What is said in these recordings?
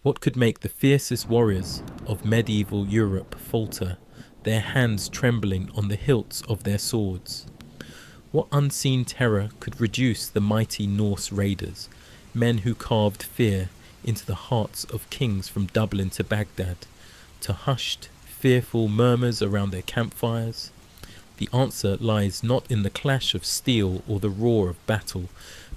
What could make the fiercest warriors of medieval Europe falter, their hands trembling on the hilts of their swords? What unseen terror could reduce the mighty Norse raiders, men who carved fear into the hearts of kings from Dublin to Baghdad, to hushed, fearful murmurs around their campfires? The answer lies not in the clash of steel or the roar of battle,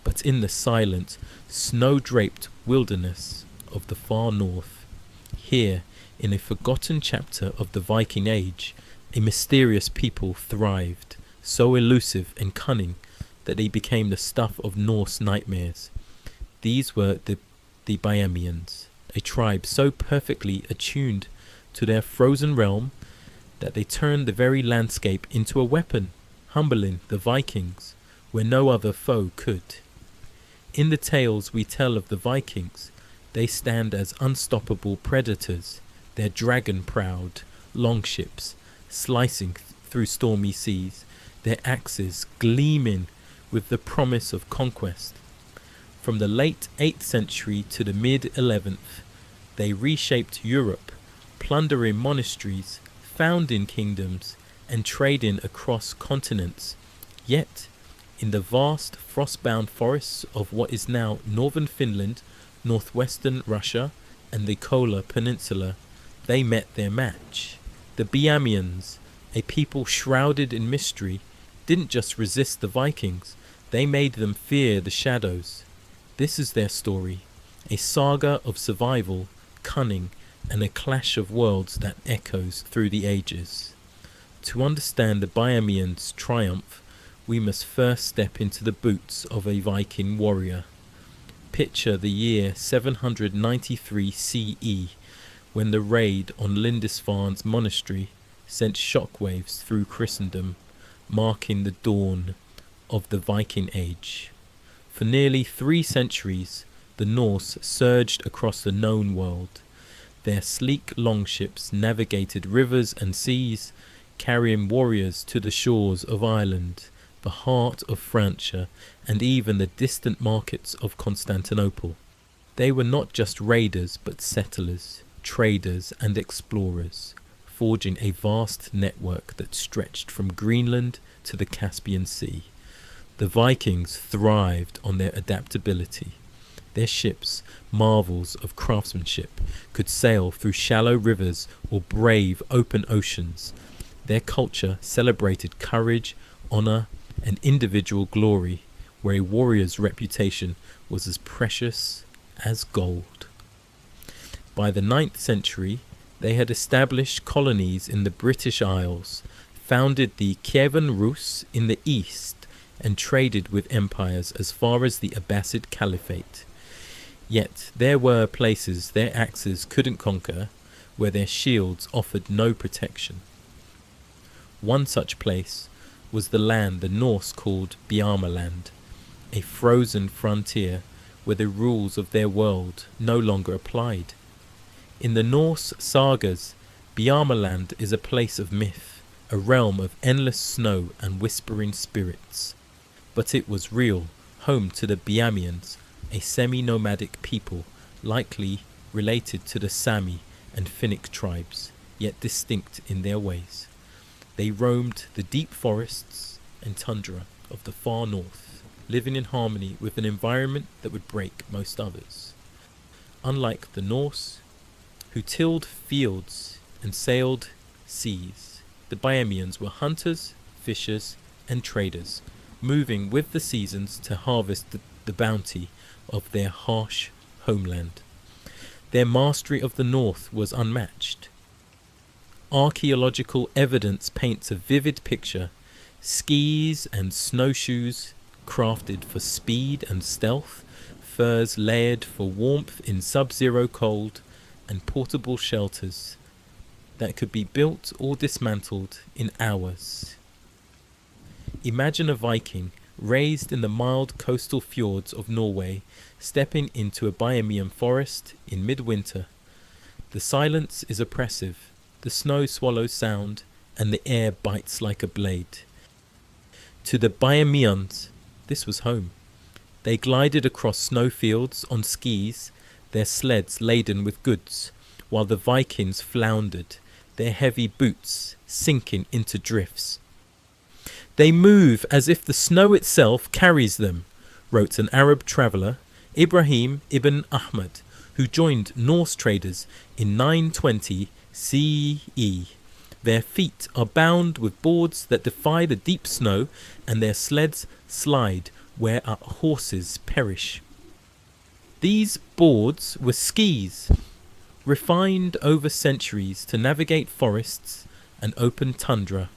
but in the silent, snow-draped wilderness of the far north. Here, in a forgotten chapter of the Viking Age, a mysterious people thrived, so elusive and cunning that they became the stuff of Norse nightmares. These were the Biamians, a tribe so perfectly attuned to their frozen realm that they turned the very landscape into a weapon, humbling the Vikings where no other foe could. In the tales we tell of the Vikings, they stand as unstoppable predators, their dragon-prowed longships slicing through stormy seas, their axes gleaming with the promise of conquest. From the late 8th century to the mid-11th, they reshaped Europe, plundering monasteries, founding kingdoms, and trading across continents. Yet, in the vast frost-bound forests of what is now northern Finland, northwestern Russia, and the Kola Peninsula, they met their match. The Biamians, a people shrouded in mystery, didn't just resist the Vikings, they made them fear the shadows. This is their story, a saga of survival, cunning, and a clash of worlds that echoes through the ages. To understand the Bayamians' triumph, we must first step into the boots of a Viking warrior. Picture the year 793 CE, when the raid on Lindisfarne's monastery sent shockwaves through Christendom, marking the dawn of the Viking Age. For nearly 3 centuries, the Norse surged across the known world. Their sleek longships navigated rivers and seas, carrying warriors to the shores of Ireland, the heart of Francia, and even the distant markets of Constantinople. They were not just raiders but settlers, traders and explorers, forging a vast network that stretched from Greenland to the Caspian Sea. The Vikings thrived on their adaptability. Their ships, marvels of craftsmanship, could sail through shallow rivers or brave open oceans. Their culture celebrated courage, honor, and individual glory, where a warrior's reputation was as precious as gold. By the 9th century, they had established colonies in the British Isles, founded the Kievan Rus in the east, and traded with empires as far as the Abbasid Caliphate. Yet there were places their axes couldn't conquer, where their shields offered no protection. One such place was the land the Norse called Biamiland, a frozen frontier where the rules of their world no longer applied. In the Norse sagas, Biamiland is a place of myth, a realm of endless snow and whispering spirits. But it was real, home to the Biamians, a semi-nomadic people, likely related to the Sami and Finnic tribes, yet distinct in their ways. They roamed the deep forests and tundra of the far north, living in harmony with an environment that would break most others. Unlike the Norse, who tilled fields and sailed seas, the Bayamians were hunters, fishers, and traders, moving with the seasons to harvest the bounty of their harsh homeland. Their mastery of the north was unmatched. Archaeological evidence paints a vivid picture: skis and snowshoes crafted for speed and stealth, furs layered for warmth in sub-zero cold, and portable shelters that could be built or dismantled in hours. Imagine a Viking raised in the mild coastal fjords of Norway, stepping into a Bayamian forest in midwinter. The silence is oppressive, the snow swallows sound, and the air bites like a blade. To the Bayamians, this was home. They glided across snowfields on skis, their sleds laden with goods, while the Vikings floundered, their heavy boots sinking into drifts. "They move as if the snow itself carries them," wrote an Arab traveller, Ibrahim ibn Ahmad, who joined Norse traders in 920 CE. "Their feet are bound with boards that defy the deep snow, and their sleds slide where our horses perish." These boards were skis, refined over centuries to navigate forests and open tundra.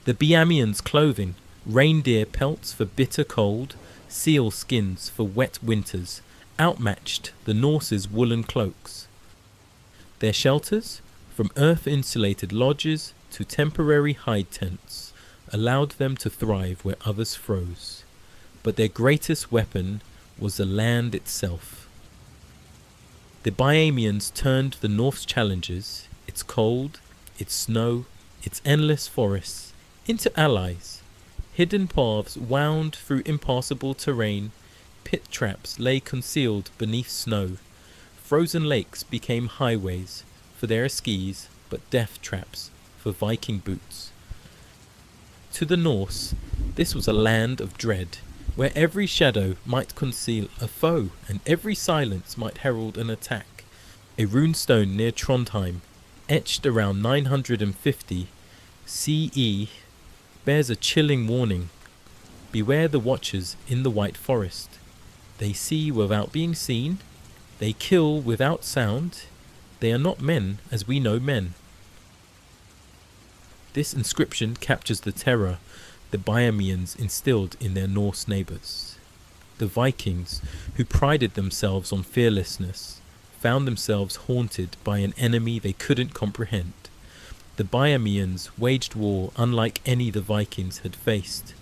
The Biamians' clothing, reindeer pelts for bitter cold, seal skins for wet winters, outmatched the Norse's woolen cloaks. Their shelters, from earth-insulated lodges to temporary hide tents, allowed them to thrive where others froze. But their greatest weapon was the land itself. The Bayamians turned the North's challenges, its cold, its snow, its endless forests, into allies. Hidden paths wound through impassable terrain, pit traps lay concealed beneath snow, frozen lakes became highways for their skis, but death traps for Viking boots. To the Norse, this was a land of dread, where every shadow might conceal a foe and every silence might herald an attack. A runestone near Trondheim, etched around 950 CE, bears a chilling warning: "Beware the watchers in the White Forest. They see without being seen, they kill without sound, they are not men as we know men." This inscription captures the terror the Bayamians instilled in their Norse neighbours. The Vikings, who prided themselves on fearlessness, found themselves haunted by an enemy they couldn't comprehend. The Bayamians waged war unlike any the Vikings had faced.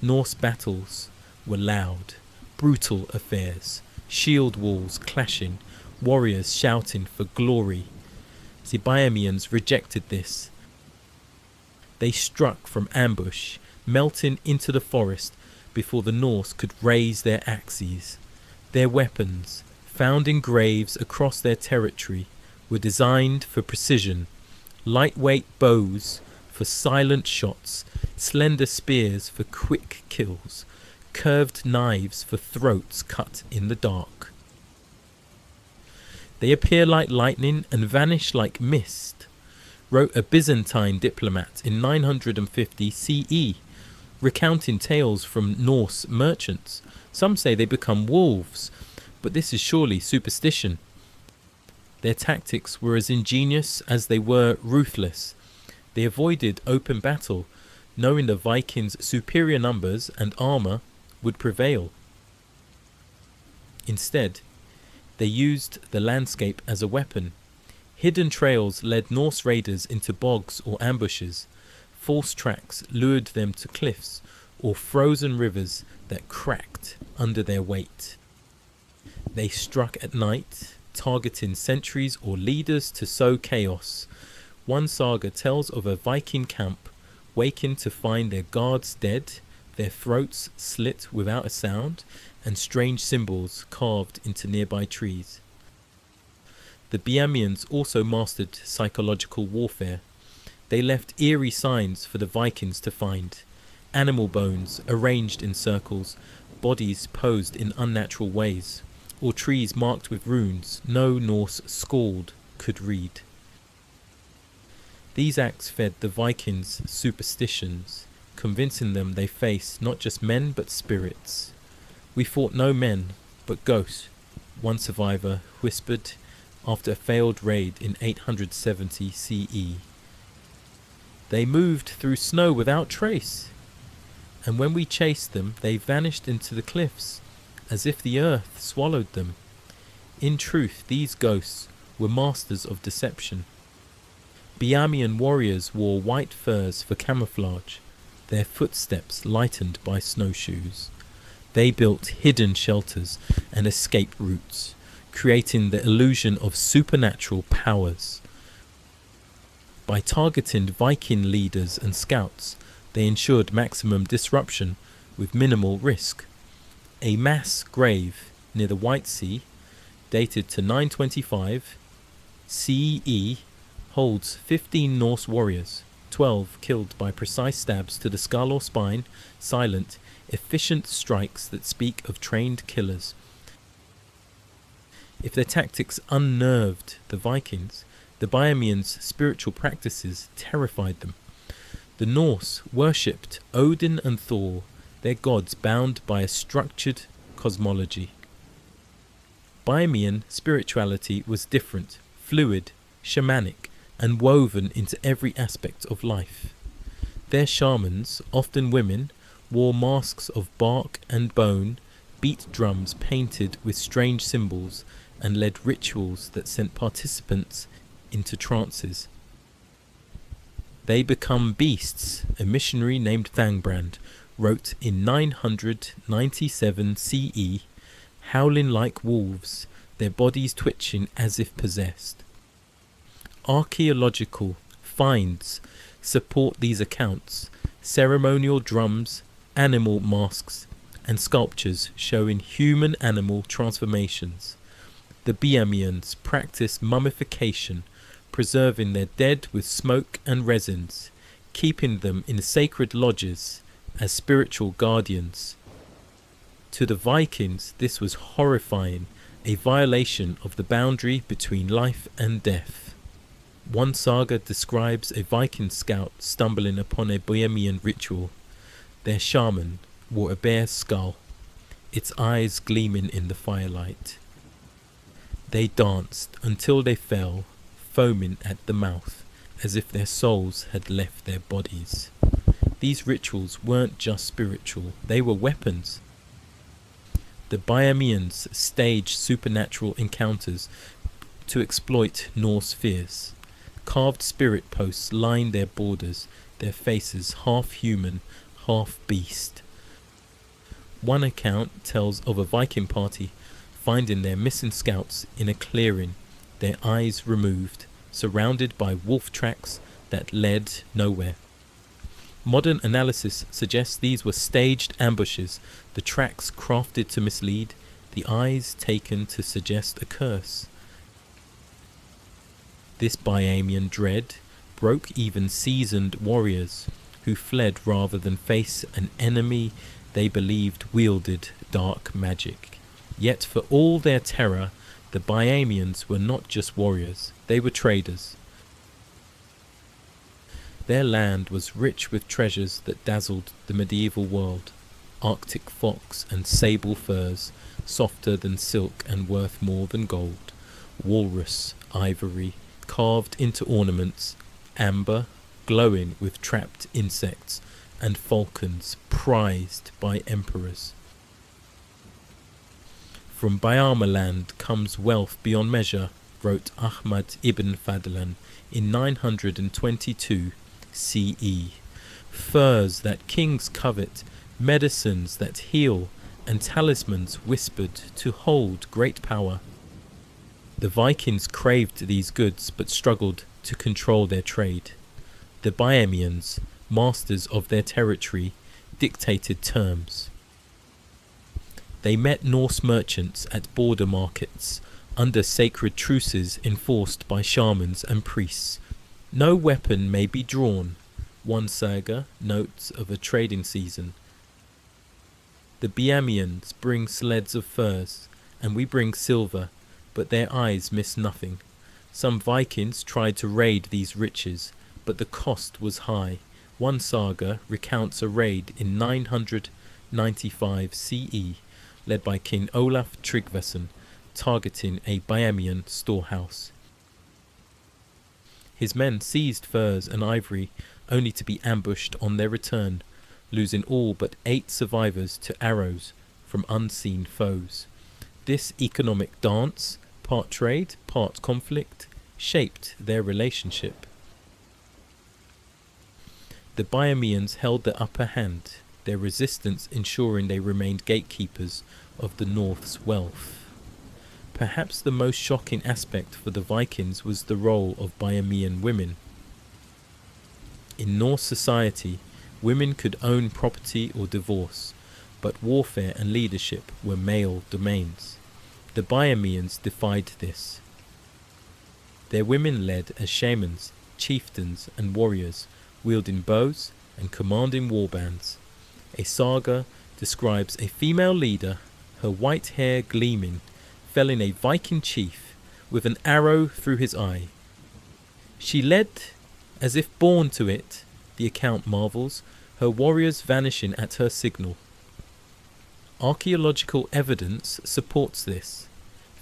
Norse battles were loud, brutal affairs, shield walls clashing, warriors shouting for glory. The Biamians rejected this. They struck from ambush, melting into the forest before the Norse could raise their axes. Their weapons, found in graves across their territory, were designed for precision: lightweight bows for silent shots, slender spears for quick kills, curved knives for throats cut in the dark. "They appear like lightning and vanish like mist," wrote a Byzantine diplomat in 950 CE, recounting tales from Norse merchants. Some say they become wolves, but this is surely superstition. Their tactics were as ingenious as they were ruthless. They avoided open battle, knowing the Vikings' superior numbers and armour would prevail. Instead, they used the landscape as a weapon. Hidden trails led Norse raiders into bogs or ambushes. False tracks lured them to cliffs or frozen rivers that cracked under their weight. They struck at night, targeting sentries or leaders to sow chaos. One saga tells of a Viking camp waking to find their guards dead, their throats slit without a sound, and strange symbols carved into nearby trees. The Biamians also mastered psychological warfare. They left eerie signs for the Vikings to find: animal bones arranged in circles, bodies posed in unnatural ways, or trees marked with runes no Norse scald could read. These acts fed the Vikings' superstitions, convincing them they faced not just men but spirits. "We fought no men, but ghosts," one survivor whispered after a failed raid in 870 CE. "They moved through snow without trace, and when we chased them, they vanished into the cliffs, as if the earth swallowed them." In truth, these ghosts were masters of deception. Biamian warriors wore white furs for camouflage, their footsteps lightened by snowshoes. They built hidden shelters and escape routes, creating the illusion of supernatural powers. By targeting Viking leaders and scouts, they ensured maximum disruption with minimal risk. A mass grave near the White Sea, dated to 925 CE, holds 15 Norse warriors, 12 killed by precise stabs to the skull or spine, silent, efficient strikes that speak of trained killers. If their tactics unnerved the Vikings, the Bayamians' spiritual practices terrified them. The Norse worshipped Odin and Thor, their gods bound by a structured cosmology. Bayamian spirituality was different, fluid, shamanic, and woven into every aspect of life. Their shamans, often women, wore masks of bark and bone, beat drums painted with strange symbols, and led rituals that sent participants into trances. They become beasts, a missionary named Thangbrand wrote in 997 CE, howling like wolves, their bodies twitching as if possessed. Archaeological finds support these accounts, ceremonial drums, animal masks, and sculptures showing human-animal transformations. The Biamians practice mummification, preserving their dead with smoke and resins, keeping them in sacred lodges as spiritual guardians. To the Vikings, this was horrifying, a violation of the boundary between life and death. One saga describes a Viking scout stumbling upon a Bayamian ritual. Their shaman wore a bear's skull, its eyes gleaming in the firelight. They danced until they fell, foaming at the mouth, as if their souls had left their bodies. These rituals weren't just spiritual, they were weapons. The Bayamians staged supernatural encounters to exploit Norse fears. Carved spirit posts lined their borders, their faces half human, half beast. One account tells of a Viking party finding their missing scouts in a clearing, their eyes removed, surrounded by wolf tracks that led nowhere. Modern analysis suggests these were staged ambushes, the tracks crafted to mislead, the eyes taken to suggest a curse. This Bayamian dread broke even seasoned warriors who fled rather than face an enemy they believed wielded dark magic. Yet for all their terror, the Bayamians were not just warriors, they were traders. Their land was rich with treasures that dazzled the medieval world. Arctic fox and sable furs, softer than silk and worth more than gold. Walrus, ivory, carved into ornaments. Amber, glowing with trapped insects. And falcons, prized by emperors. From Bayamaland comes wealth beyond measure, wrote Ahmad ibn Fadlan in 922 CE. Furs that kings covet, medicines that heal, and talismans whispered to hold great power. The Vikings craved these goods but struggled to control their trade. The Bayamians, masters of their territory, dictated terms. They met Norse merchants at border markets, under sacred truces enforced by shamans and priests. No weapon may be drawn, one saga notes of a trading season. The Biamians bring sleds of furs, and we bring silver, but their eyes miss nothing. Some Vikings tried to raid these riches, but the cost was high. One saga recounts a raid in 995 CE, led by King Olaf Tryggvason, targeting a Bayamian storehouse. His men seized furs and ivory, only to be ambushed on their return, losing all but 8 survivors to arrows from unseen foes. This economic dance, part trade, part conflict, shaped their relationship. The Bayamians held the upper hand, their resistance ensuring they remained gatekeepers of the North's wealth. Perhaps the most shocking aspect for the Vikings was the role of Bayamian women. In Norse society, women could own property or divorce, but warfare and leadership were male domains. The Biamians defied this. Their women led as shamans, chieftains and warriors, wielding bows and commanding warbands. A saga describes a female leader, her white hair gleaming, felling a Viking chief with an arrow through his eye. She led as if born to it, the account marvels, her warriors vanishing at her signal. Archaeological evidence supports this.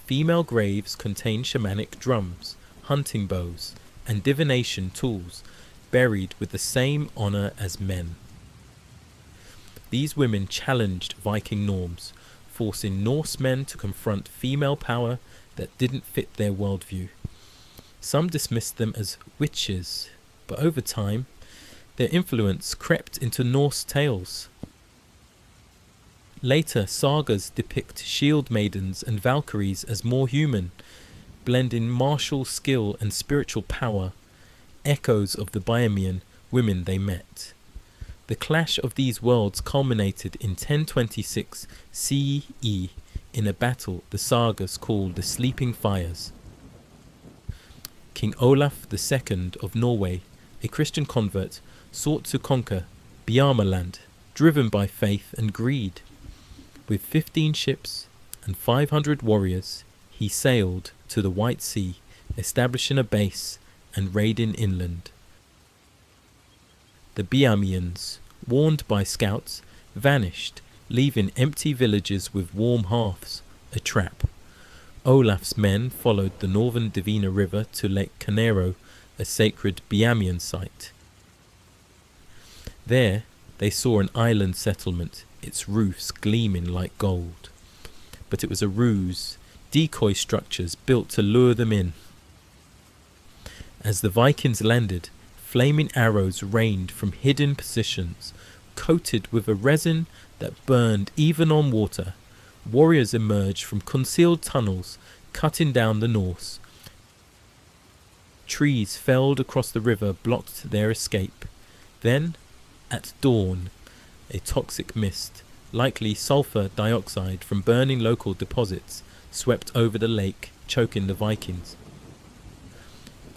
Female graves contain shamanic drums, hunting bows, and divination tools, buried with the same honour as men. These women challenged Viking norms, forcing Norse men to confront female power that didn't fit their worldview. Some dismissed them as witches, but over time, their influence crept into Norse tales. Later, sagas depict shield maidens and valkyries as more human, blending martial skill and spiritual power, echoes of the Bayamian women they met. The clash of these worlds culminated in 1026 CE in a battle the sagas call the Sleeping Fires. King Olaf II of Norway, a Christian convert, sought to conquer Biamiland, driven by faith and greed. With 15 ships and 500 warriors, he sailed to the White Sea, establishing a base and raiding inland. The Biamians, warned by scouts, vanished, leaving empty villages with warm hearths, a trap. Olaf's men followed the northern Divina River to Lake Canero, a sacred Biamian site. There they saw an island settlement, its roofs gleaming like gold. But it was a ruse, decoy structures built to lure them in. As the Vikings landed, flaming arrows rained from hidden positions, coated with a resin that burned even on water. Warriors emerged from concealed tunnels, cutting down the Norse. Trees felled across the river blocked their escape. Then, at dawn, a toxic mist, likely sulfur dioxide from burning local deposits, swept over the lake, choking the Vikings.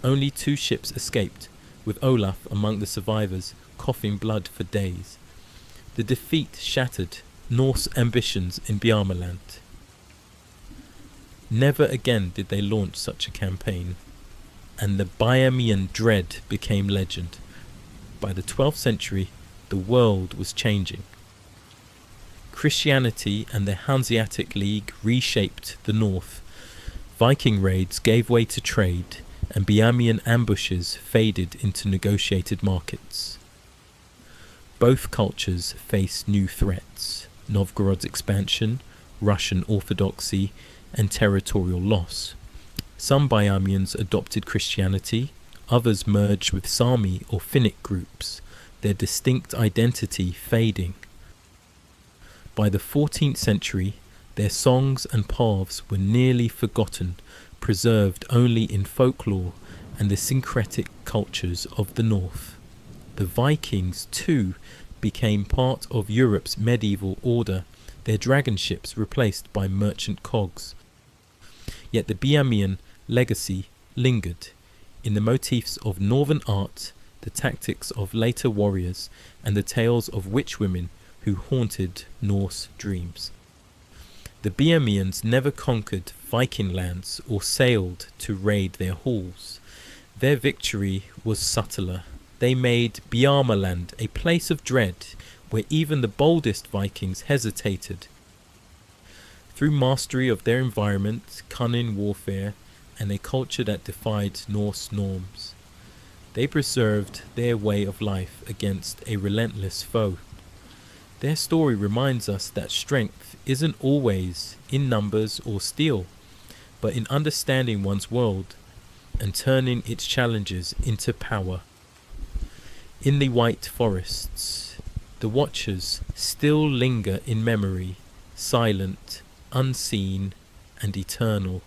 Only 2 ships escaped, with Olaf among the survivors, coughing blood for days. The defeat shattered Norse ambitions in Biamiland. Never again did they launch such a campaign, and the Bayamian dread became legend. By the 12th century, the world was changing. Christianity and the Hanseatic League reshaped the north. Viking raids gave way to trade, and Biamian ambushes faded into negotiated markets. Both cultures faced new threats: Novgorod's expansion, Russian orthodoxy, and territorial loss. Some Bayamians adopted Christianity, others merged with Sami or Finnic groups, their distinct identity fading. By the 14th century, their songs and paths were nearly forgotten, preserved only in folklore and the syncretic cultures of the north. The Vikings, too, became part of Europe's medieval order, their dragon ships replaced by merchant cogs. Yet the Biamian legacy lingered in the motifs of northern art, the tactics of later warriors, and the tales of witch women who haunted Norse dreams. The Biamians never conquered Viking lands or sailed to raid their halls. Their victory was subtler. They made Biamiland a place of dread where even the boldest Vikings hesitated. Through mastery of their environment, cunning warfare, and a culture that defied Norse norms, they preserved their way of life against a relentless foe. Their story reminds us that strength isn't always in numbers or steel, but in understanding one's world and turning its challenges into power. In the white forests, the watchers still linger in memory, silent, unseen, and eternal.